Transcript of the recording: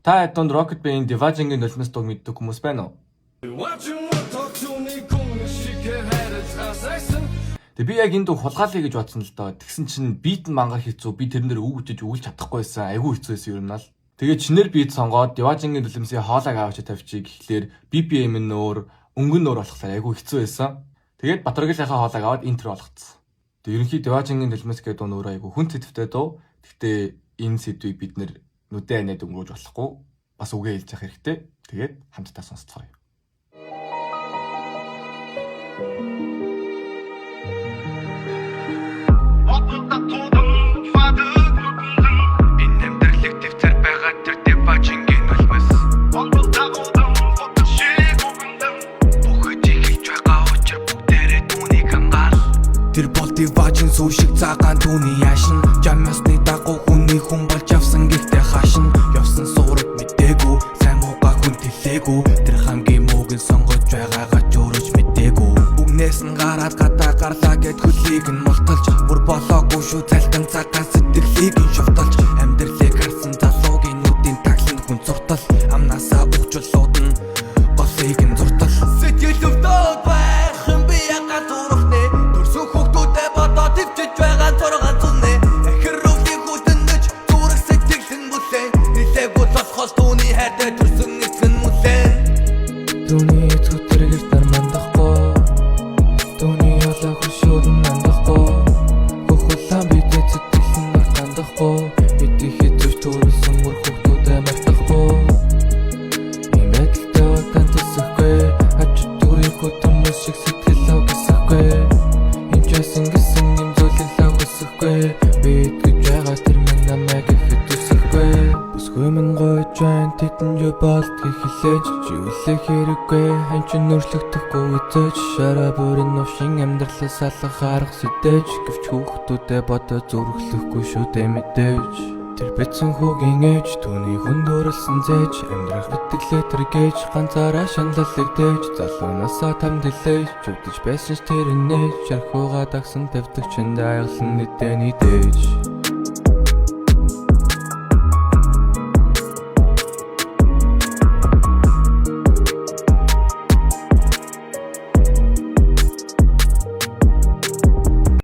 Та хэд Rocket Band Devajing-ийн нулимс дуу мэддэг хүмүүс байна уу? Тэг би яг энэ дуу хулгаалъя гэж бодсон л доо. Тэгсэн чинь бит нь мангар хэцүү. Би тэрэн дээр үг үтэж өгүүлж чадахгүй байсан. Айгүй хэцүү байсан юм наа л. Тэгээд чинээр бит сонгоод Devajing-ийн нулимсийн хоолойг аваач тавьчих гэхлээр BPM нь өөр, өнгөн өөр болохсаар айгүй хэцүү байсан. Тэгээд Батөргөлийнхаа хоолойг аваад интро болгоцсон. Тэг ерөнхий Devajing-ийн нулимс гэдэг дуу нөр айгүй хүн сэтгэвтэй дуу. Гэхдээ энэ сэдвийг бид нэр нүдэн анаад өнгөрөөж болохгүй. Бас үгээ хэлж явах хэрэгтэй. Тэгээд хамтдаа сонсцгоё. Тэр бол Devajing сүүшиг цагаан түүний яшин Жамасны дагуу хүний хүн болж явсан гэхдээ хашин Явсан суураг мэдээгүй сайн муугаа хүн тэлээгүй Тэр хамгийн муугийн сонгож байгаагаа ч өөрөө ч мэдээгүй Бүгнээс нь гараад гадаа гарлаа гэд хөлийг нь мулталж Бүр болоогүй шүү цалтан цагаан сэтгэлийг нь шовтолж Амьдралыг харсан залуугийн нүдийн тагланд хүн зуртал Амнасаа ухчлууд нь голыг нь зуртал Сэтгэл өвдөд байх юм би яга зурхнэ Төрсөн хүүхдүүдэд бодоод ивчж байгаа зургаан зүнэ Эхэр рүүлийн хүлэнэж зүрх сэтгэл нь бүлээн Нилээг болохоос түүний хайртай төрсөн эцэг нь мүлээн Түүний эцэг тэрэгэр дармандахгүй Түүний ялаа хөшөөд нь нандахгүй Хөхөлан бидээ сэтгэл нь нартандахгүй Бидний хэзээ төрүүлсэн мөр хүүхдүүдэд мартахгүй Ийм байдалтай удаан төсөхгүй Ач түрийн хөтөмөс шиг сэтгэлээ гисэхгүй Энд часан гисэн юм зүйлээ хүсэхгүй Би итгэж байгаа тэр минь намайг ихэд үсэхгүй Бүсгүй минь гойж байна тэтэн юу болдгийг хэлээж Чи үлээх хэрэггүй хэн ч нөршлөгдөхгүй үзэж Шараа бүрийн новшин амьдралаас алах арга сэдэж Гэвч хүүхдүүдэд бодож зүрхлэхгүй шүү дээ мэдээж Тэр бэцэн хүүгийн ээж түүний хүн дөрөлсөн зээж Амьдрах битгэлээ тэргээж ганцаараа шаналлыг дээж Залуунасаа тамдилээж чүгдэж байсан ч тэр нээж Шархуугаа дагсан тавьдаг чинд аяглан нэдэний дээж